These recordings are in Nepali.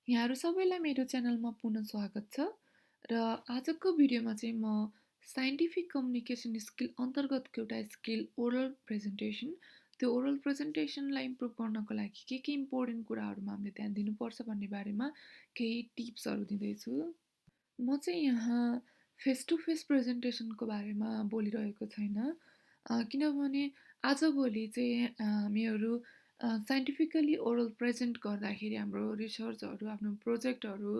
यहाँहरू सबैलाई मेरो च्यानलमा पुनः स्वागत छ र आजको भिडियोमा चाहिँ म साइन्टिफिक कम्युनिकेसन स्किल अन्तर्गतको एउटा स्किल ओरल प्रेजेन्टेसन त्यो ओरल प्रेजेन्टेसनलाई इम्प्रुभ गर्नको लागि के इम्पोर्टेन्ट कुराहरूमा हामीले ध्यान दिनुपर्छ भन्ने बारेमा केही टिप्सहरू दिँदैछु। म चाहिँ यहाँ फेस टु फेस प्रेजेन्टेसनको बारेमा बोलिरहेको छैन, किनभने आजभोलि चाहिँ हामीहरू साइन्टिफिकली ओरल प्रेजेन्ट गर्दाखेरि हाम्रो रिसर्चहरू आफ्नो प्रोजेक्टहरू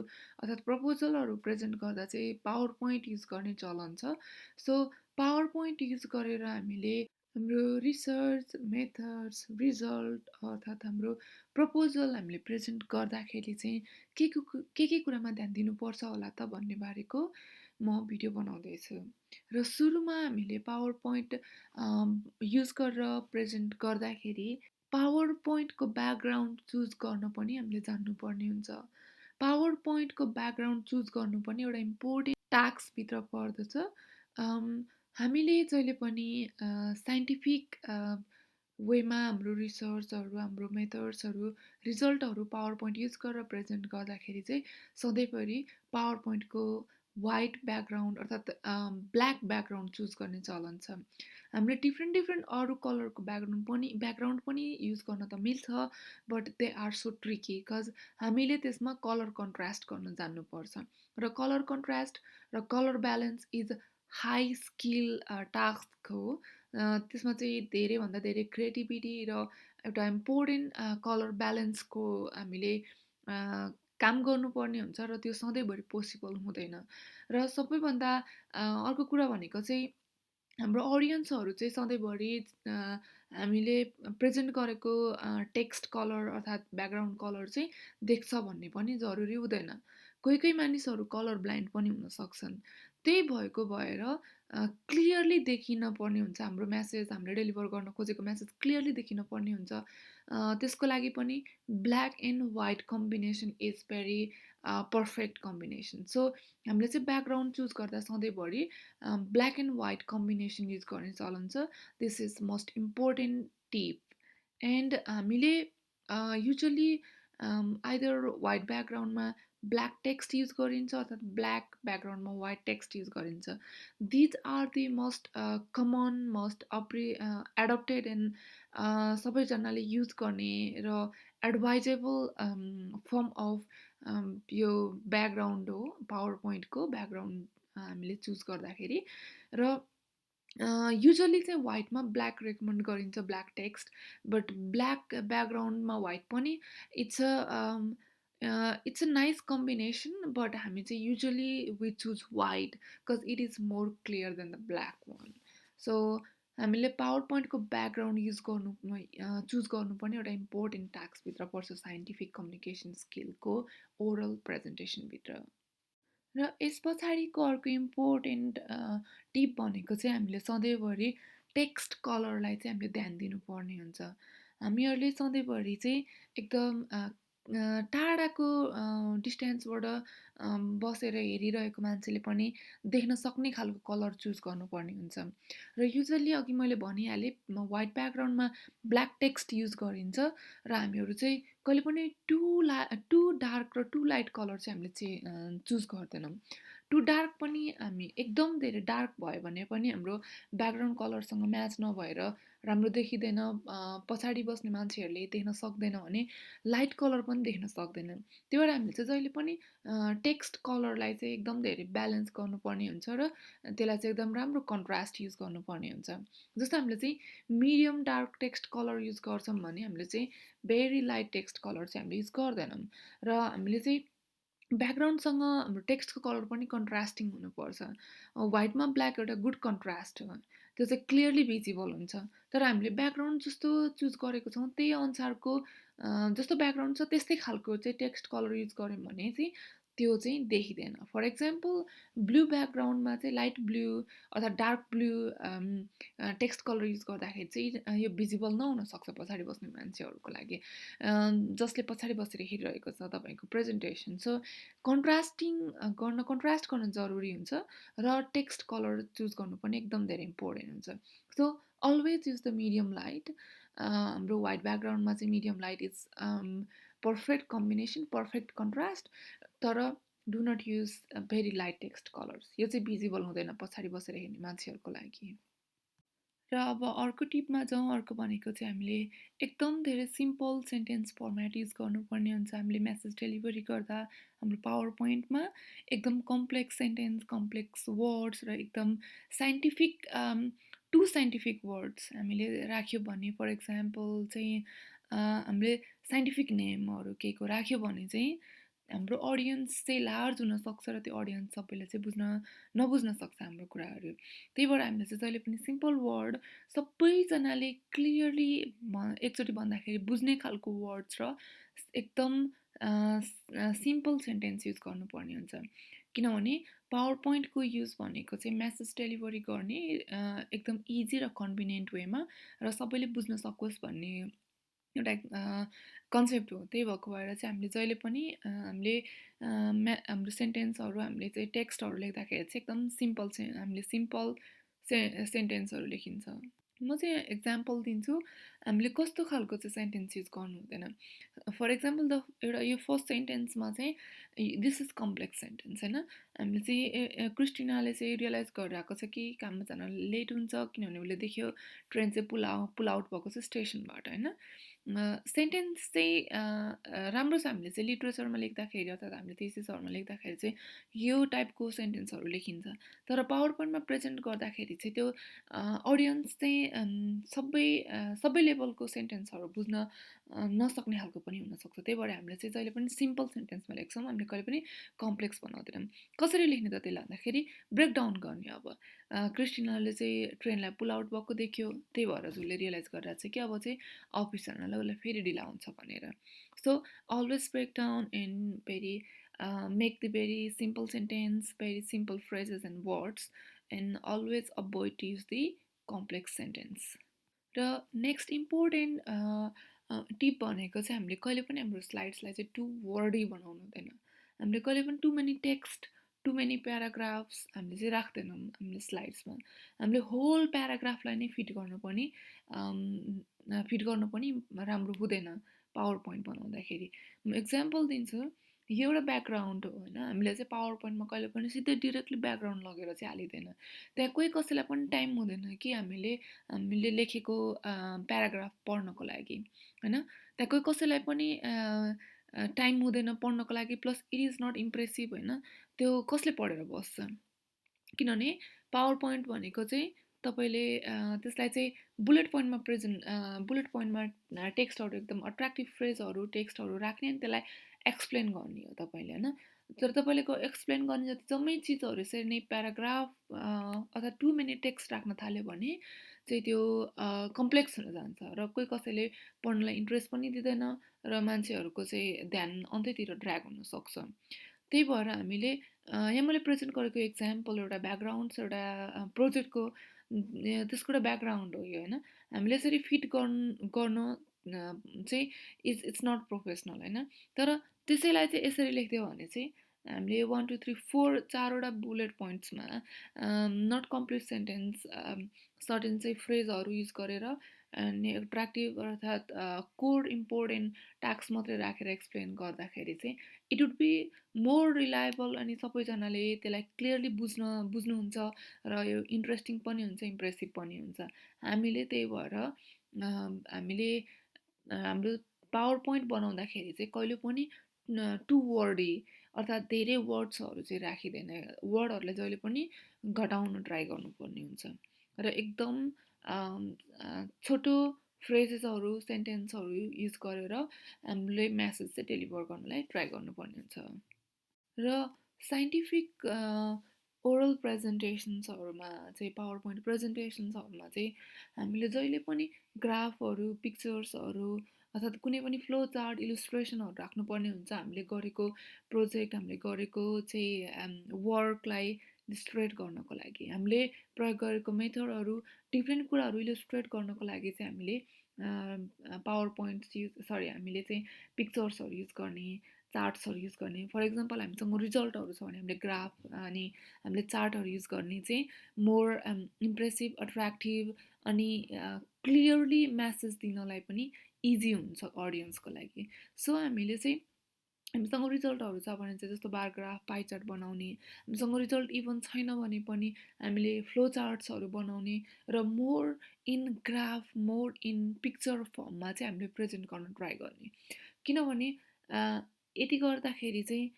अर्थात् प्रपोजलहरू प्रेजेन्ट गर्दा चाहिँ पावर पोइन्ट युज गर्ने चलन छ। सो पावर पोइन्ट युज गरेर हामीले हाम्रो रिसर्च मेथड्स रिजल्ट अर्थात् हाम्रो प्रपोजल हामीले प्रेजेन्ट गर्दाखेरि चाहिँ के कुरामा ध्यान दिनुपर्छ होला त भन्ने बारेको म भिडियो बनाउँदैछु। र सुरुमा हामीले पावर पोइन्ट युज गरेर प्रेजेन्ट गर्दाखेरि पावर पोइन्टको ब्याकग्राउन्ड चुज गर्न पनि हामीले जान्नुपर्ने हुन्छ। पावर पोइन्टको ब्याकग्राउन्ड चुज गर्नु पनि एउटा इम्पोर्टेन्ट टास्कभित्र पर्दछ। हामीले जहिले पनि साइन्टिफिक वेमा हाम्रो रिसर्चहरू हाम्रो मेथड्सहरू रिजल्टहरू पावर पोइन्ट युज गरेर प्रेजेन्ट गर्दाखेरि चाहिँ सधैँभरि पावर पोइन्टको वाइट ब्याकग्राउन्ड अर्थात् ब्ल्याक ब्याकग्राउन्ड चुज गर्ने चलन छ। हामीले डिफ्रेन्ट अरू कलरको ब्याकग्राउन्ड पनि युज गर्न त मिल्छ, but they are so tricky because हामीले त्यसमा कलर कन्ट्रास्ट गर्न जान्नुपर्छ र कलर कन्ट्रास्ट र colour balance is high skill task हो। त्यसमा चाहिँ धेरैभन्दा धेरै क्रिएटिभिटी र एउटा इम्पोर्टेन्ट कलर ब्यालेन्सको हामीले काम गर्नुपर्ने हुन्छ र त्यो सधैँभरि पोसिबल हुँदैन। र सबैभन्दा अर्को कुरा भनेको चाहिँ हाम्रो अडियन्सहरू चाहिँ सधैँभरि हामीले प्रेजेन्ट गरेको टेक्स्ट कलर अर्थात् ब्याकग्राउन्ड कलर चाहिँ देख्छ भन्ने पनि जरुरी हुँदैन। कोही मानिसहरू कलर ब्लाइन्ड पनि हुन सक्छन्। त्यही भएको भएर क्लियरली देखिन पर्ने हुन्छ हाम्रो मेसेज, हामीले डेलिभर गर्न खोजेको मेसेज क्लियरली देखिन पर्ने हुन्छ। त्यसको लागि पनि black and white combination is very perfect combination. So हामीले चाहिँ ब्याकग्राउन्ड चुज गर्दा सधैँभरि black and white combination use गर्ने चलन छ। This is most important tip. And हामीले युजली आइदर वाइट ब्याकग्राउन्डमा ब्ल्याक टेक्स्ट युज गरिन्छ अर्थात् ब्ल्याक ब्याकग्राउन्डमा वाइट टेक्स्ट युज गरिन्छ। These are the most common most adapted and सबैजनाले युज गर्ने र एडभाइजेबल फर्म अफ यो ब्याकग्राउन्ड हो पावर पोइन्टको ब्याकग्राउन्ड हामीले चुज गर्दाखेरि। र युजली चाहिँ वाइटमा ब्ल्याक रेकमेन्ड गरिन्छ ब्ल्याक टेक्स्ट, बट ब्ल्याक ब्याकग्राउन्डमा वाइट पनि it's a nice combination, but हामी चाहिँ usually we choose white because it is more clear than the black one. So हामीले पावर पोइन्टको ब्याकग्राउन्ड युज गर्नु चुज गर्नु पनि एउटा इम्पोर्टेन्ट टास्कभित्र पर्छ साइन्टिफिक कम्युनिकेसन स्किलको ओरल प्रेजेन्टेसनभित्र। र यस पछाडिको अर्को इम्पोर्टेन्ट टिप भनेको चाहिँ हामीले सधैँभरि टेक्स्ट कलरलाई चाहिँ हामीले ध्यान दिनुपर्ने हुन्छ। हामीहरूले सधैँभरि चाहिँ एकदम टाढाको डिस्टेन्सबाट बसेर हेरिरहेको मान्छेले पनि देख्न सक्ने खालको कलर चुज गर्नुपर्ने हुन्छ। र युजली अघि मैले भनिहालेँ वाइट ब्याकग्राउन्डमा ब्ल्याक टेक्स्ट युज गरिन्छ र हामीहरू चाहिँ कहिले पनि टु डार्क र टु लाइट कलर चाहिँ हामीले चाहिँ चुज गर्दैनौँ। टु डार्क पनि हामी एकदम धेरै डार्क भयो भने पनि हाम्रो ब्याकग्राउन्ड कलरसँग म्याच नभएर राम्रो देखिँदैन, पछाडि बस्ने मान्छेहरूले देख्न सक्दैन भने लाइट कलर पनि देख्न सक्दैन। त्यही भएर हामीले चाहिँ जहिले पनि टेक्स्ट कलरलाई चाहिँ एकदम धेरै ब्यालेन्स गर्नुपर्ने हुन्छ र त्यसलाई चाहिँ एकदम राम्रो कन्ट्रास्ट युज गर्नुपर्ने हुन्छ। जस्तो हामीले चाहिँ medium dark text colour use गर्छौँ भने हामीले चाहिँ भेरी लाइट टेक्स्ट कलर चाहिँ हामीले युज गर्दैनौँ। र हामीले चाहिँ ब्याकग्राउन्डसँग हाम्रो टेक्स्टको कलर पनि कन्ट्रास्टिङ हुनुपर्छ। वाइटमा ब्ल्याक एउटा गुड कन्ट्रास्ट हो, त्यो चाहिँ क्लियरली भिजिबल हुन्छ। तर हामीले ब्याकग्राउन्ड जस्तो चुज गरेको छौँ त्यही अनुसारको जस्तो ब्याकग्राउन्ड छ त्यस्तै खालको चाहिँ टेक्स्ट कलर युज गऱ्यौँ भने चाहिँ त्यो चाहिँ देखिँदैन। फर इक्जाम्पल ब्लू ब्याकग्राउन्डमा चाहिँ लाइट ब्लू अथवा dark blue text colour use गर्दाखेरि चाहिँ यो भिजिबल नहुनसक्छ पछाडि बस्ने मान्छेहरूको लागि, जसले पछाडि बसेर हेरिरहेको छ तपाईँको प्रेजेन्टेसन। सो कन्ट्रास्ट गर्न जरुरी हुन्छ र टेक्स्ट कलर चुज गर्नु पनि एकदम धेरै इम्पोर्टेन्ट हुन्छ। So always use the medium light. हाम्रो वाइट ब्याकग्राउन्डमा चाहिँ medium light is perfect combination, perfect contrast, तर do not use very light text colours. यो चाहिँ भिजिबल हुँदैन पछाडि बसेर हेर्ने मान्छेहरूको लागि। र अब अर्को टिपमा जाउँ। अर्को भनेको चाहिँ हामीले एकदम धेरै सिम्पल सेन्टेन्स फर्मेट युज गर्नुपर्ने हुन्छ। हामीले मेसेज डेलिभरी गर्दा हाम्रो पावर पोइन्टमा एकदम कम्प्लेक्स सेन्टेन्स, कम्प्लेक्स वर्ड्स र एकदम साइन्टिफिक टु साइन्टिफिक वर्ड्स हामीले राख्यो भने, फर इक्जाम्पल चाहिँ हामीले साइन्टिफिक नेमहरू केहीको राख्यो भने चाहिँ हाम्रो अडियन्स चाहिँ लार्ज हुनसक्छ र त्यो अडियन्स सबैले चाहिँ नबुझ्न सक्छ हाम्रो कुराहरू। त्यही भएर हामीले चाहिँ जहिले पनि सिम्पल वर्ड, सबैजनाले क्लियरली एकचोटि भन्दाखेरि बुझ्ने खालको वर्ड्स र एकदम सिम्पल सेन्टेन्स युज गर्नुपर्ने हुन्छ। किनभने पावर पोइन्टको युज भनेको चाहिँ मेसेज डेलिभरी गर्ने एकदम इजी र कन्भिनियन्ट वेमा र सबैले बुझ्न सकोस् भन्ने एउटा कन्सेप्ट हो। त्यही भएको भएर चाहिँ हामीले जहिले पनि हाम्रो सेन्टेन्सहरू, हामीले चाहिँ टेक्स्टहरू लेख्दाखेरि चाहिँ एकदम हामीले सिम्पल सेन्टेन्सहरू लेखिन्छ। म चाहिँ एक्जाम्पल दिन्छु हामीले कस्तो खालको चाहिँ सेन्टेन्स युज गर्नु हुँदैन। फर इक्जाम्पल एउटा यो फर्स्ट सेन्टेन्समा चाहिँ दिस इज कम्प्लेक्स सेन्टेन्स होइन। हामीले चाहिँ क्रिस्टिनाले चाहिँ रियलाइज गरिरहेको छ कि काममा जान लेट हुन्छ, किनभने उसले देख्यो ट्रेन चाहिँ पुल आउट भएको छ स्टेसनबाट होइन। सेन्टेन्स चाहिँ राम्रो छ। हामीले चाहिँ लिट्रेचरमा लेख्दाखेरि अथवा हामीले थेसिसहरूमा लेख्दाखेरि चाहिँ यो टाइपको सेन्टेन्सहरू लेखिन्छ। तर पावर पोइन्टमा प्रेजेन्ट गर्दाखेरि चाहिँ त्यो अडियन्स चाहिँ सबै लेभलको सेन्टेन्सहरू बुझ्न नसक्ने खालको पनि हुनसक्छ। त्यही भएर हामीले चाहिँ जहिले पनि सिम्पल सेन्टेन्समा लेख्छौँ। हामीले कहिले पनि कम्प्लेक्स बनाउँदैनौँ। कसरी लेख्ने त त्यसलाई भन्दाखेरि ब्रेकडाउन गर्ने। अब क्रिस्टिनाले चाहिँ ट्रेनलाई पुल आउट भएको देख्यो, त्यही भएर उसले रियलाइज गरिरहेको छ कि अब चाहिँ अफिस जानलाई उसलाई फेरि ढिला हुन्छ भनेर। So always break down and make the very simple sentence, very simple phrases and words, and always avoid to use the complex sentence. र नेक्स्ट इम्पोर्टेन्ट टिप भनेको चाहिँ हामीले कहिले पनि हाम्रो स्लाइड्सलाई चाहिँ टु वर्डी बनाउनु हुँदैन। हामीले कहिले पनि too many text, too many paragraphs हामीले चाहिँ राख्दैनौँ हामीले स्लाइड्समा। हामीले होल प्याराग्राफलाई नै फिट गर्नु पनि राम्रो हुँदैन पावर पोइन्ट बनाउँदाखेरि। म एक्जाम्पल दिन्छु। यो एउटा ब्याकग्राउन्ड हो होइन। हामीले चाहिँ पावर पोइन्टमा कहिले पनि सिधै डिरेक्टली ब्याकग्राउन्ड लगेर चाहिँ हालिँदैन। त्यहाँ कोही कसैलाई पनि टाइम हुँदैन कि हामीले लेखेको प्याराग्राफ पढ्नको लागि होइन। त्यहाँ कोही कसैलाई पनि टाइम हुँदैन पढ्नको लागि, plus it is not impressive होइन। त्यो कसले पढेर बस्छ। किनभने पावर पोइन्ट भनेको चाहिँ तपाईँले त्यसलाई चाहिँ बुलेट पोइन्टमा टेक्स्टहरू, एकदम अट्र्याक्टिभ फ्रेजहरू, टेक्स्टहरू राख्ने अनि त्यसलाई एक्सप्लेन गर्ने हो तपाईँले होइन। तर तपाईँले एक्सप्लेन गर्ने जति जम्मै चिजहरू यसरी नै प्याराग्राफ अथवा टु मिनट टेक्स्ट राख्न थाल्यो भने चाहिँ त्यो कम्प्लेक्स हुन जान्छ र कोही कसैले पढ्नलाई इन्ट्रेस्ट पनि दिँदैन र मान्छेहरूको चाहिँ ध्यान अन्त्यतिर ड्र्याग हुनसक्छ। त्यही भएर हामीले यहाँ मैले प्रेजेन्ट गरेको इक्जाम्पल एउटा ब्याकग्राउन्ड, एउटा प्रोजेक्टको त्यसको एउटा ब्याकग्राउन्ड हो यो होइन। हामीले यसरी फिट गर्न चाहिँ इट्स नट प्रोफेसनल होइन। तर त्यसैलाई चाहिँ यसरी लेखिदियो भने चाहिँ हामीले 1 2 3 4 चारवटा बुलेट पोइन्ट्समा नट कम्प्लिट सेन्टेन्स, सर्टेन चाहिँ फ्रेजहरू युज गरेर अनि एट्र्याक्टिभ अर्थात् कोर इम्पोर्टेन्ट टास्क मात्रै राखेर एक्सप्लेन गर्दाखेरि चाहिँ it would be more reliable अनि सबैजनाले त्यसलाई क्लियरली बुझ्नुहुन्छ र यो इन्ट्रेस्टिङ पनि हुन्छ, इम्प्रेसिभ पनि हुन्छ। हामीले त्यही भएर हामीले हाम्रो पावर पोइन्ट बनाउँदाखेरि चाहिँ कहिले पनि टु वर्डी अर्थात् धेरै वर्ड्सहरू चाहिँ राखिँदैन। वर्डहरूलाई जहिले पनि घटाउन ट्राई गर्नुपर्ने हुन्छ र एकदम छोटो फ्रेजेसहरू, सेन्टेन्सहरू युज गरेर हामीले मेसेज चाहिँ डेलिभर गर्नलाई ट्राई गर्नुपर्ने हुन्छ। र साइन्टिफिक ओरल प्रेजेन्टेसन्सहरूमा चाहिँ, पावर पोइन्ट प्रेजेन्टेसन्सहरूमा चाहिँ हामीले जहिले पनि ग्राफहरू, पिक्चर्सहरू अर्थात् कुनै पनि फ्लो चार्ट, इलिस्ट्रेसनहरू राख्नुपर्ने हुन्छ। हामीले गरेको प्रोजेक्ट, हामीले गरेको चाहिँ वर्कलाई इलिस्ट्रेट गर्नको लागि, हामीले प्रयोग गरेको मेथडहरू, डिफ्रेन्ट कुराहरू इलिस्ट्रेट गर्नको लागि चाहिँ हामीले हामीले चाहिँ पिक्चर्सहरू युज गर्ने, चार्ट्सहरू युज गर्ने। फर इक्जाम्पल हामीसँग रिजल्टहरू छ भने हामीले ग्राफ अनि हामीले चार्टहरू युज गर्ने चाहिँ मोर इम्प्रेसिभ, अट्र्याक्टिभ अनि क्लियरली म्यासेज दिनलाई पनि इजी हुन्छ अडियन्सको लागि। सो हामीले चाहिँ हामीसँग रिजल्टहरू छ भने चाहिँ जस्तो बार ग्राफ पाइ चार्ट बनाउने, हामीसँग रिजल्ट इभन छैन भने पनि हामीले फ्लो चार्ट्सहरू बनाउने र more in graph more in picture फर्ममा चाहिँ हामीले प्रेजेन्ट गर्न ट्राई गर्ने। किनभने यति गर्दाखेरि चाहिँ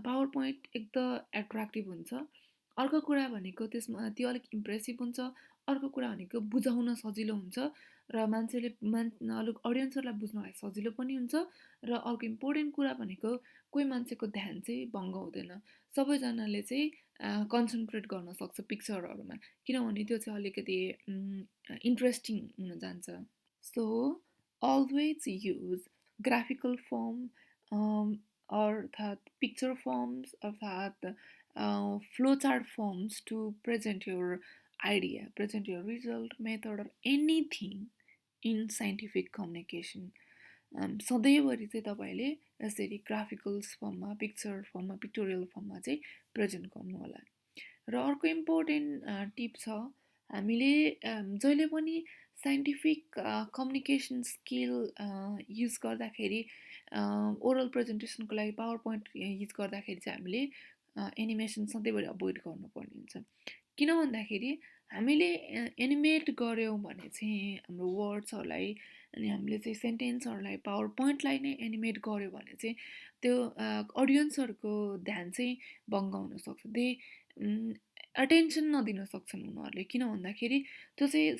पावर पोइन्ट एकदम एट्र्याक्टिभ हुन्छ। अर्को कुरा भनेको त्यसमा त्यो अलिक इम्प्रेसिभ हुन्छ। अर्को कुरा भनेको बुझाउन सजिलो हुन्छ र मान्छेले अलिक अडियन्सहरूलाई बुझ्नलाई सजिलो पनि हुन्छ। र अर्को इम्पोर्टेन्ट कुरा भनेको कोही मान्छेको ध्यान चाहिँ भङ्ग हुँदैन। सबैजनाले चाहिँ कन्सन्ट्रेट गर्न सक्छ पिक्चरहरूमा, किनभने त्यो चाहिँ अलिकति इन्ट्रेस्टिङ हुन जान्छ। So always use graphical form अर्थात picture forms अर्थात flowchart forms to present your idea, present your result, method or anything in scientific communication. सधैँभरि चाहिँ तपाईँले यसरी ग्राफिकल्स फर्ममा पिक्चर फर्ममा पिक्टोरियल फर्ममा चाहिँ प्रेजेन्ट गर्नु होला। र अर्को इम्पोर्टेन्ट टिप छ, हामीले जहिले पनि साइन्टिफिक कम्युनिकेसन स्किल युज गर्दाखेरि ओरल प्रेजेन्टेसनको लागि पावर पोइन्ट युज गर्दाखेरि चाहिँ हामीले एनिमेसन सधैँभरि अभोइड गर्नुपर्ने हुन्छ। किन भन्दाखेरि हामीले एनिमेट गऱ्यौँ भने चाहिँ हाम्रो वर्ड्सहरूलाई अनि हामीले चाहिँ सेन्टेन्सहरूलाई पावर पोइन्टलाई नै एनिमेट गऱ्यो भने चाहिँ त्यो अडियन्सहरूको ध्यान चाहिँ भङ्ग हुनसक्छ। दे अटेन्सन नदिन सक्छन् उनीहरूले। किन भन्दाखेरि त्यो चाहिँ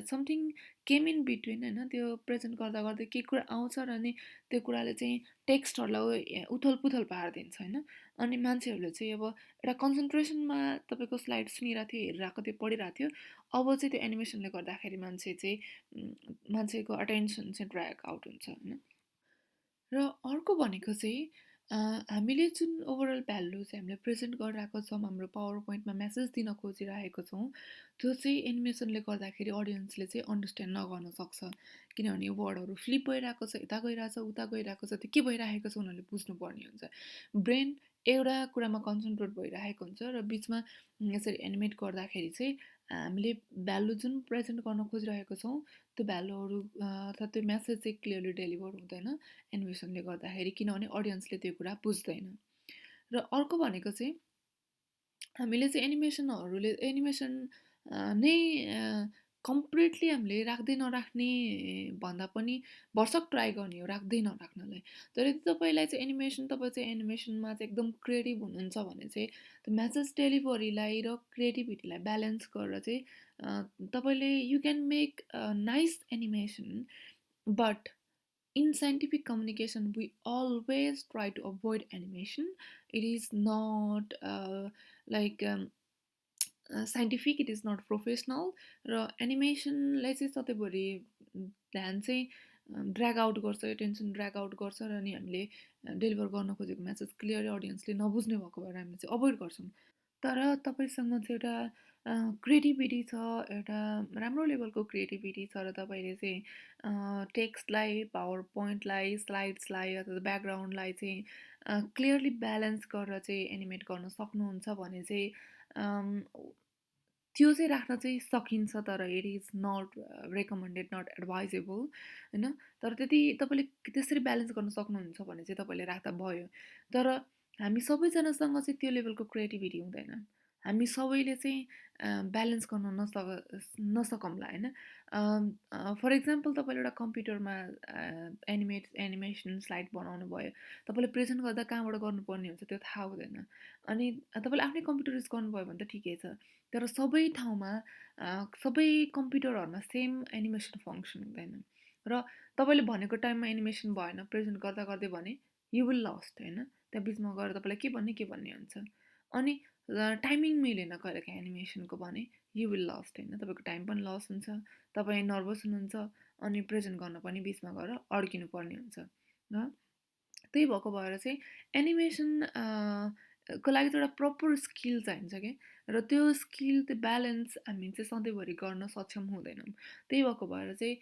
समथिङ केम इन बिट्विन होइन, त्यो प्रेजेन्ट गर्दा गर्दै केही कुरा आउँछ र अनि त्यो कुराले चाहिँ टेक्स्टहरूलाई उथल पुथल पारिदिन्छ होइन। अनि मान्छेहरूले चाहिँ अब एउटा कन्सन्ट्रेसनमा तपाईँको स्लाइड सुनिरहेको थियो, हेरिरहेको थियो, पढिरहेको थियो, अब चाहिँ त्यो एनिमेसनले गर्दाखेरि मान्छेको अटेन्सन चाहिँ ड्र्याग आउट हुन्छ होइन। र अर्को भनेको चाहिँ हामीले जुन ओभरअल भ्यालु चाहिँ हामीले प्रेजेन्ट गरिरहेको छौँ, हाम्रो पावर पोइन्टमा मेसेज दिन खोजिरहेको छौँ, त्यो चाहिँ एनिमेसनले गर्दाखेरि अडियन्सले चाहिँ अन्डरस्ट्यान्ड नगर्न सक्छ। किनभने वर्डहरू फ्लिप भइरहेको छ, यता गइरहेको छ, उता गइरहेको छ, त्यो के भइरहेको छ उनीहरूले बुझ्नुपर्ने हुन्छ। ब्रेन एउटा कुरामा कन्सन्ट्रेट भइरहेको हुन्छ र बिचमा यसरी एनिमेट गर्दाखेरि चाहिँ हामीले भ्यालु जुन प्रेजेन्ट गर्न खोजिरहेको छौँ त्यो भ्यालुहरू अर्थात् त्यो मेसेज चाहिँ क्लियरली डेलिभर हुँदैन एनिमेसनले गर्दाखेरि, किनभने अडियन्सले त्यो कुरा बुझ्दैन। र अर्को भनेको चाहिँ हामीले चाहिँ एनिमेसन नै कम्प्लिटली हामीले राख्दै नराख्ने भन्दा पनि भरसक ट्राई गर्ने हो राख्दै नराख्नलाई। तर यदि तपाईँलाई चाहिँ तपाईँ चाहिँ एनिमेसनमा चाहिँ एकदम क्रिएटिभ हुनुहुन्छ भने चाहिँ त्यो मेसेज डेलिभरीलाई र क्रिएटिभिटीलाई ब्यालेन्स गरेर चाहिँ तपाईँले you can make nice animation. But in scientific communication we always try to avoid animation. It is not like scientific, it is not professional र एनिमेसनलाई चाहिँ सधैँभरि ध्यान चाहिँ ड्र्याग आउट गर्छ, एटेन्सन ड्र्याग आउट गर्छ र अनि हामीले डेलिभर गर्न खोजेको मेसेज क्लियरली अडियन्सले नबुझ्ने भएको भएर हामीले चाहिँ अभोइड गर्छौँ। तर तपाईँसँग चाहिँ एउटा क्रिएटिभिटी छ, एउटा राम्रो लेभलको क्रिएटिभिटी छ र तपाईँले चाहिँ टेक्स्टलाई, पावर पोइन्टलाई, स्लाइड्सलाई अथवा ब्याकग्राउन्डलाई चाहिँ क्लियरली ब्यालेन्स गरेर चाहिँ एनिमेट गर्न सक्नुहुन्छ भने चाहिँ त्यो चाहिँ राख्न चाहिँ सकिन्छ। तर it is not recommended, not advisable होइन। तर त्यति तपाईँले त्यसरी ब्यालेन्स गर्न सक्नुहुन्छ भने चाहिँ तपाईँले राख्दा भयो। तर हामी सबैजनासँग चाहिँ त्यो लेभलको क्रिएटिभिटी हुँदैन। हामी सबैले चाहिँ ब्यालेन्स गर्न नसकौँला होइन। फर इक्जाम्पल तपाईँले एउटा कम्प्युटरमा एनिमेसन स्लाइड बनाउनु भयो, तपाईँले प्रेजेन्ट गर्दा कहाँबाट गर्नुपर्ने हुन्छ त्यो थाहा हुँदैन। अनि तपाईँले आफ्नै कम्प्युटर युज गर्नुभयो भने त ठिकै छ। तर सबै ठाउँमा सबै कम्प्युटरहरूमा सेम एनिमेसन फङ्सन हुँदैन र तपाईँले भनेको टाइममा एनिमेसन भएन प्रेजेन्ट गर्दा गर्दै भने यु विल लस्ट होइन। त्यहाँ बिचमा गएर तपाईँलाई के भन्ने हुन्छ। अनि टाइमिङ मिलेन कहिलेकाहीँ एनिमेसनको भने यु विल लस्ट होइन, तपाईँको टाइम पनि लस हुन्छ, तपाईँ नर्भस हुनुहुन्छ अनि प्रेजेन्ट गर्न पनि बिचमा गएर अड्किनु पर्ने हुन्छ र त्यही भएको भएर चाहिँ एनिमेसन को लागि चाहिँ एउटा प्रपर स्किल चाहिन्छ क्या। र त्यो स्किल, त्यो ब्यालेन्स हामी चाहिँ सधैँभरि गर्न सक्षम हुँदैनौँ। त्यही भएको भएर चाहिँ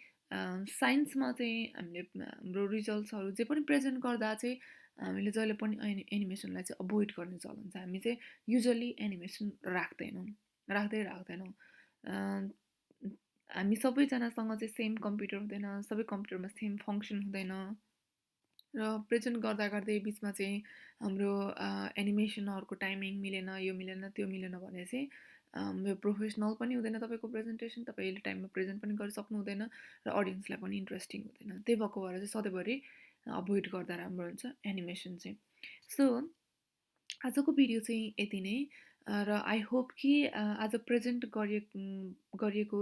साइन्समा चाहिँ हामीले हाम्रो रिजल्ट्सहरू जे पनि प्रेजेन्ट गर्दा चाहिँ हामीले जहिले पनि एनिमेसनलाई चाहिँ अभोइड गर्ने चलन छ। हामी चाहिँ युजली एनिमेसन राख्दैनौँ। हामी सबैजनासँग चाहिँ सेम कम्प्युटर हुँदैन, सबै कम्प्युटरमा सेम फङ्सन हुँदैन र प्रेजेन्ट गर्दा गर्दै बिचमा चाहिँ हाम्रो एनिमेसनहरूको टाइमिङ मिलेन, यो मिलेन, त्यो मिलेन भने चाहिँ यो प्रोफेसनल पनि हुँदैन तपाईँको प्रेजेन्टेसन, तपाईँले टाइममा प्रेजेन्ट पनि गर्न सक्नु हुँदैन र अडियन्सलाई पनि इन्ट्रेस्टिङ हुँदैन। त्यही भएको भएर चाहिँ सधैँभरि अभोइड गर्दा राम्रो हुन्छ एनिमेसन चाहिँ। सो आजको भिडियो चाहिँ यति नै र आई होप कि आज प्रेजेन्ट गरिएको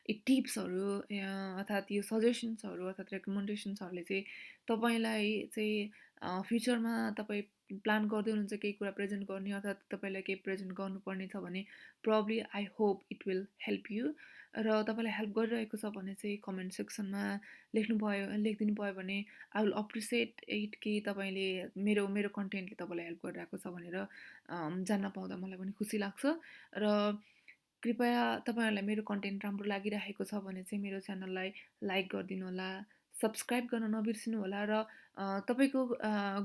यी टिप्सहरू अर्थात् यो सजेसन्सहरू अर्थात् रेकमेन्डेसन्सहरूले चाहिँ तपाईँलाई चाहिँ फ्युचरमा तपाईँ प्लान गर्दै हुनुहुन्छ केही कुरा प्रेजेन्ट गर्ने अर्थात् तपाईँलाई केही प्रेजेन्ट गर्नुपर्ने छ भने probably I hope it will help you र तपाईँलाई हेल्प गरिरहेको छ भने चाहिँ कमेन्ट सेक्सनमा लेखिदिनु भयो भने आई विल अप्रिसिएट इट कि तपाईँले मेरो मेरो कन्टेन्टले तपाईँलाई हेल्प गरिरहेको छ भनेर जान्न पाउँदा मलाई पनि खुसी लाग्छ र कृपया तपाईँहरूलाई मेरो कन्टेन्ट राम्रो लागिरहेको छ भने चाहिँ मेरो च्यानललाई लाइक गरिदिनु होला, सब्सक्राइब गर्न नबिर्सिनु होला र तपाईँको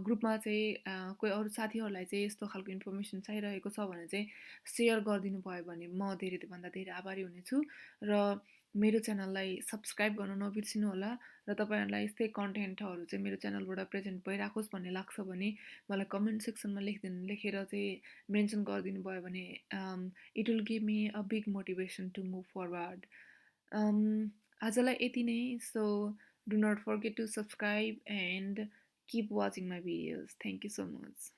ग्रुपमा चाहिँ कोही अरू साथीहरूलाई चाहिँ यस्तो खालको इन्फर्मेसन चाहिरहेको छ भने चाहिँ सेयर गरिदिनु भयो भने म धेरैभन्दा धेरै आभारी हुनेछु र मेरो च्यानललाई सब्सक्राइब गर्न नबिर्सिनु होला र तपाईँहरूलाई यस्तै कन्टेन्टहरू चाहिँ मेरो च्यानलबाट प्रेजेन्ट भइराखोस् भन्ने लाग्छ भने मलाई कमेन्ट सेक्सनमा लेखेर चाहिँ मेन्सन गरिदिनु भयो भने it will give me a big motivation to move forward. आजलाई यति नै. So do not forget to subscribe and keep watching my videos. Thank you so much.